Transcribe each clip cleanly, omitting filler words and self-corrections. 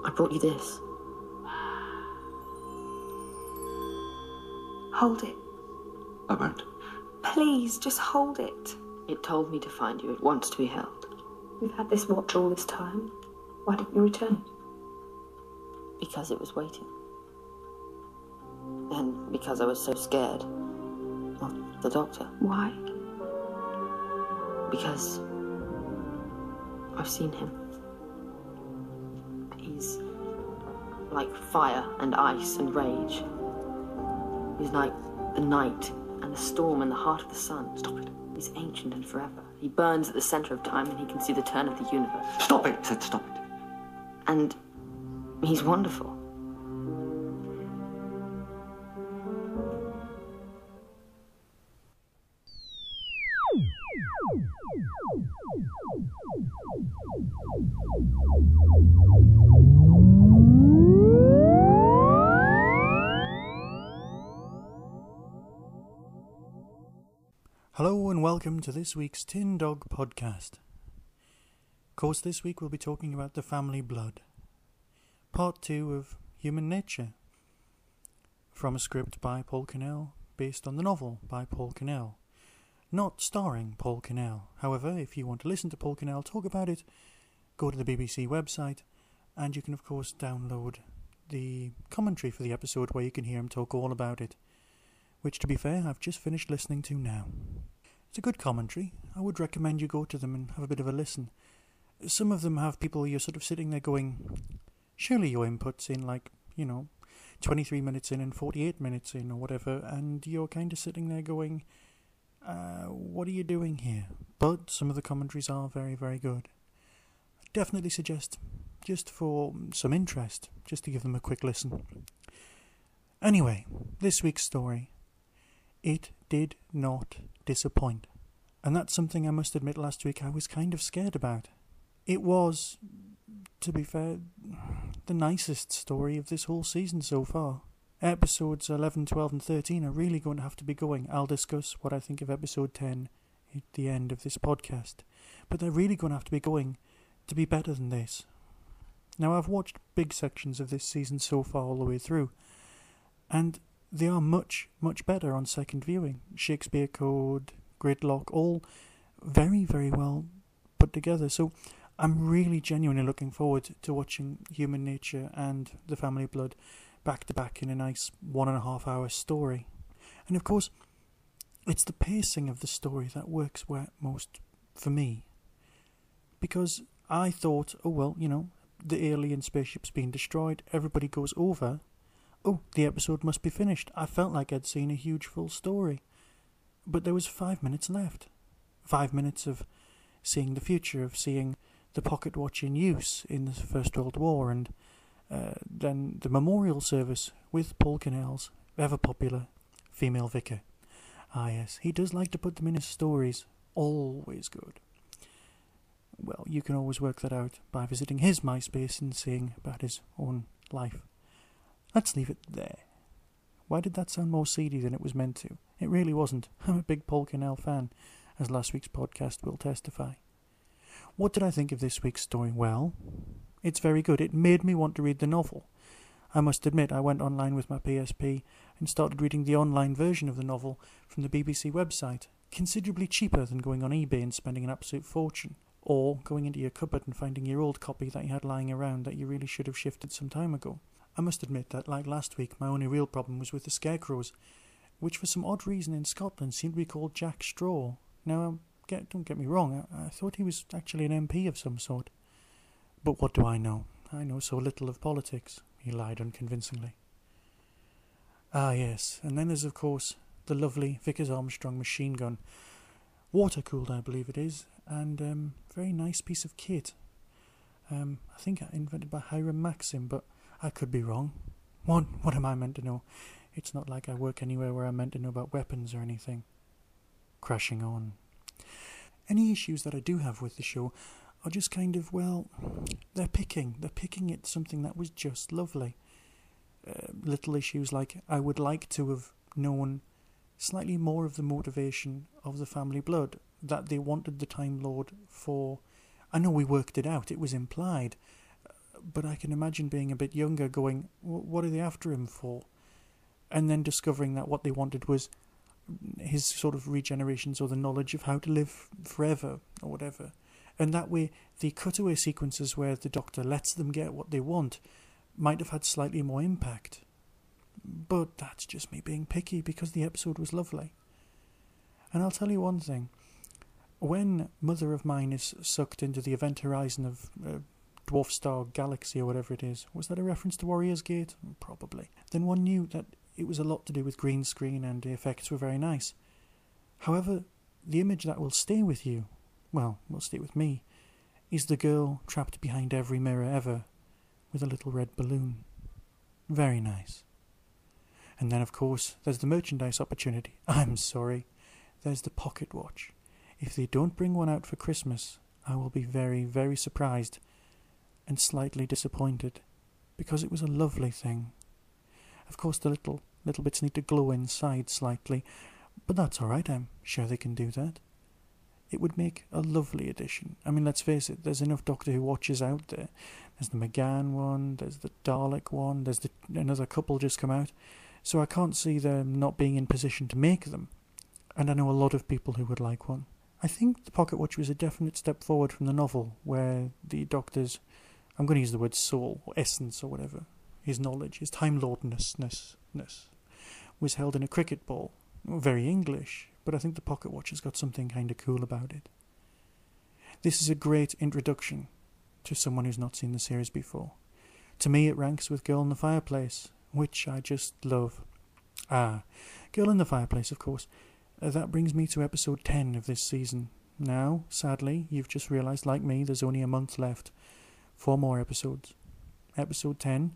I brought you this. Hold it. I won't. Please, just hold it. It told me to find you. It wants to be held. We've had this watch all this time. Why didn't you return it? Because it was waiting. And because I was so scared of the doctor. Why? Because I've seen him. He's like fire and ice and rage. He's like the night and the storm in the heart of the sun. Stop it. He's ancient and forever. He burns at the center of time and he can see the turn of the universe. Stop it! I said stop it. And he's wonderful. Hello and welcome to this week's Tin Dog Podcast. Of course, this week we'll be talking about The Family Blood, Part 2 of Human Nature, from a script by Paul Cannell, based on the novel by Paul Cannell, not starring Paul Cannell. However, if you want to listen to Paul Cannell talk about it, go to the BBC website, and you can of course download the commentary for the episode where you can hear him talk all about it, which, to be fair, I've just finished listening to now. It's a good commentary. I would recommend you go to them and have a bit of a listen. Some of them have people you're sort of sitting there going, surely your input's in 23 minutes in and 48 minutes in or whatever, and you're kind of sitting there going, what are you doing here? But some of the commentaries are very, very good. I definitely suggest, just for some interest, just to give them a quick listen. Anyway, this week's story. It did not disappoint. And that's something I must admit last week I was kind of scared about. It was, to be fair, the nicest story of this whole season so far. Episodes 11, 12 and 13 are really going to have to be going. I'll discuss what I think of episode 10 at the end of this podcast. But they're really going to have to be going to be better than this. Now, I've watched big sections of this season so far all the way through, and they are much, much better on second viewing. Shakespeare Code, Gridlock, all very, very well put together. So I'm really genuinely looking forward to watching Human Nature and The Family Blood back to back in a nice 1.5 hour story. And of course, it's the pacing of the story that works most for me. Because I thought, the alien spaceship's been destroyed, everybody goes over. Oh, the episode must be finished. I felt like I'd seen a huge full story. But there was 5 minutes left. 5 minutes of seeing the future, of seeing the pocket watch in use in the First World War, and then the memorial service with Paul Cannell's ever-popular female vicar. Ah yes, he does like to put them in his stories. Always good. Well, you can always work that out by visiting his MySpace and seeing about his own life. Let's leave it there. Why did that sound more seedy than it was meant to? It really wasn't. I'm a big Paul Cannell fan, as last week's podcast will testify. What did I think of this week's story? Well, it's very good. It made me want to read the novel. I must admit, I went online with my PSP and started reading the online version of the novel from the BBC website, considerably cheaper than going on eBay and spending an absolute fortune, or going into your cupboard and finding your old copy that you had lying around that you really should have shifted some time ago. I must admit that, like last week, my only real problem was with the scarecrows, which for some odd reason in Scotland seemed to be called Jack Straw. Now, don't get me wrong, I thought he was actually an MP of some sort. But what do I know? I know so little of politics, he lied unconvincingly. Ah yes, and then there's of course the lovely Vickers Armstrong machine gun. Water-cooled, I believe it is, and very nice piece of kit. I think invented by Hiram Maxim, but I could be wrong. What am I meant to know? It's not like I work anywhere where I'm meant to know about weapons or anything. Crashing on. Any issues that I do have with the show are just kind of, they're picking at something that was just lovely. Little issues like I would like to have known slightly more of the motivation of the Family Blood, that they wanted the Time Lord for. I know we worked it out, it was implied, but I can imagine being a bit younger going, what are they after him for? And then discovering that what they wanted was his sort of regenerations or the knowledge of how to live forever or whatever. And that way, the cutaway sequences where the Doctor lets them get what they want might have had slightly more impact. But that's just me being picky because the episode was lovely. And I'll tell you one thing. When Mother of Mine is sucked into the event horizon of Dwarf Star Galaxy or whatever it is, was that a reference to Warrior's Gate? Probably. Then one knew that it was a lot to do with green screen and the effects were very nice. However, the image that will stay with you, well, will stay with me, is the girl trapped behind every mirror ever with a little red balloon. Very nice. And then, of course, there's the merchandise opportunity. I'm sorry. There's the pocket watch. If they don't bring one out for Christmas, I will be very, very surprised and slightly disappointed, because it was a lovely thing. Of course, the little bits need to glow inside slightly, but that's alright, I'm sure they can do that. It would make a lovely addition. I mean, let's face it, there's enough Doctor Who watches out there. There's the McGann one, there's the Dalek one, there's another couple just come out, so I can't see them not being in position to make them. And I know a lot of people who would like one. I think the pocket watch was a definite step forward from the novel, where the Doctor's, I'm going to use the word soul, or essence, or whatever, his knowledge, his Time Lordness, was held in a cricket ball. Very English, but I think the pocket watch has got something kind of cool about it. This is a great introduction to someone who's not seen the series before. To me, it ranks with Girl in the Fireplace, which I just love. Girl in the Fireplace, of course. That brings me to episode 10 of this season. Now, sadly, you've just realised, like me, there's only a month left. 4 more episodes. Episode 10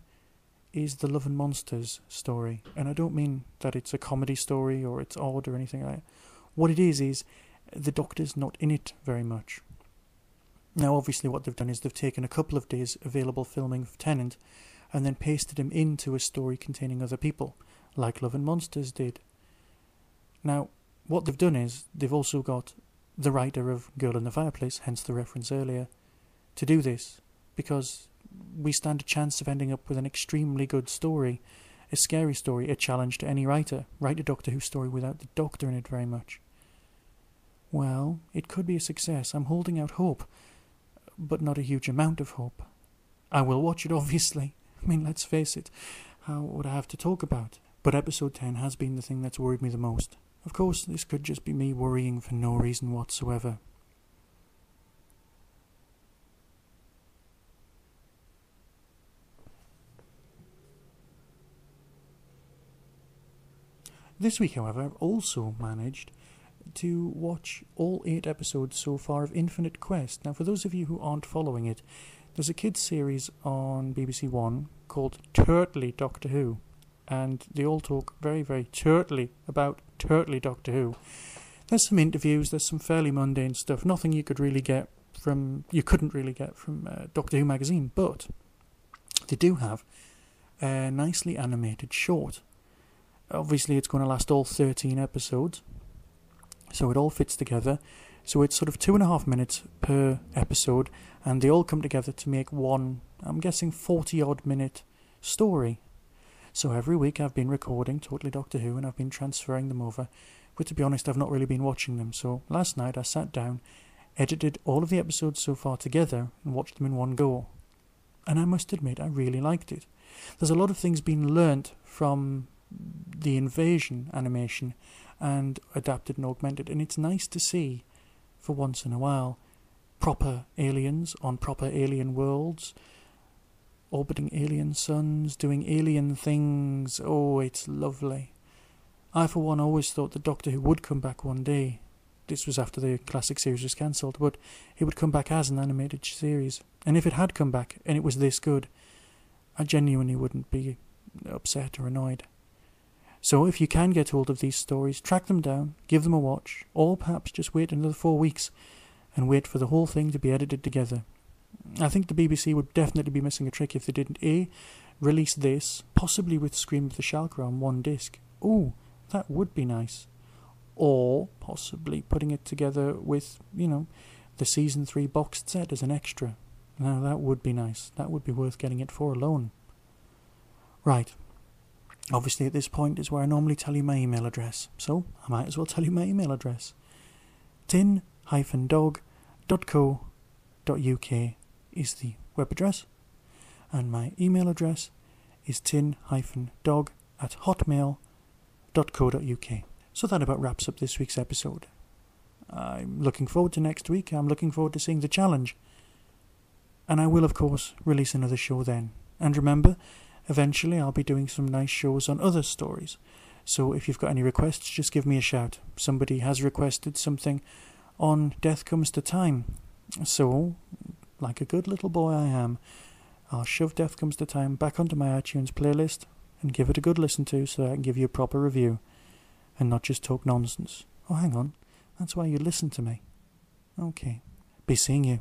is the Love and Monsters story. And I don't mean that it's a comedy story or it's odd or anything like that. What it is the Doctor's not in it very much. Now, obviously, what they've done is they've taken a couple of days available filming of Tennant and then pasted him into a story containing other people, like Love and Monsters did. Now, what they've done is they've also got the writer of Girl in the Fireplace, hence the reference earlier, to do this, because we stand a chance of ending up with an extremely good story, a scary story, a challenge to any writer. Write a Doctor Who story without the Doctor in it very much. Well, it could be a success. I'm holding out hope, but not a huge amount of hope. I will watch it, obviously. I mean, let's face it, how would I have to talk about? But episode 10 has been the thing that's worried me the most. Of course, this could just be me worrying for no reason whatsoever. This week, however, I've also managed to watch all 8 episodes so far of Infinite Quest. Now, for those of you who aren't following it, there's a kids' series on BBC One called Turtley Doctor Who. And they all talk very, very turtly about Turtley Doctor Who. There's some interviews, there's some fairly mundane stuff, nothing you couldn't really get from Doctor Who magazine, but they do have a nicely animated short. Obviously it's going to last all 13 episodes, so it all fits together. So it's sort of 2.5 minutes per episode, and they all come together to make one, I'm guessing 40-odd minute story. So every week I've been recording Totally Doctor Who and I've been transferring them over, but to be honest I've not really been watching them. So last night I sat down, edited all of the episodes so far together and watched them in one go. And I must admit I really liked it. There's a lot of things being learnt from the Invasion animation and adapted and augmented, and it's nice to see, for once in a while, proper aliens on proper alien worlds, orbiting alien suns, doing alien things. Oh, it's lovely. I, for one, always thought that Doctor Who would come back one day. This was after the classic series was cancelled, but it would come back as an animated series. And if it had come back, and it was this good, I genuinely wouldn't be upset or annoyed. So if you can get hold of these stories, track them down, give them a watch, or perhaps just wait another 4 weeks and wait for the whole thing to be edited together. I think the BBC would definitely be missing a trick if they didn't A, release this, possibly with Scream of the Shalka on one disc. Ooh, that would be nice. Or possibly putting it together with, the Season 3 boxed set as an extra. Now that would be nice. That would be worth getting it for alone. Right. Obviously at this point is where I normally tell you my email address, so I might as well tell you my email address. tin-dog.co.uk is the web address, and my email address is tin-dog@hotmail.co.uk. So that about wraps up this week's episode. I'm looking forward to next week. I'm looking forward to seeing the challenge. And I will, of course, release another show then. And remember, eventually I'll be doing some nice shows on other stories. So if you've got any requests, just give me a shout. Somebody has requested something on Death Comes to Time. So, like a good little boy I am, I'll shove Death Comes to Time back onto my iTunes playlist and give it a good listen to so that I can give you a proper review and not just talk nonsense. Oh, hang on. That's why you listen to me. Okay. Be seeing you.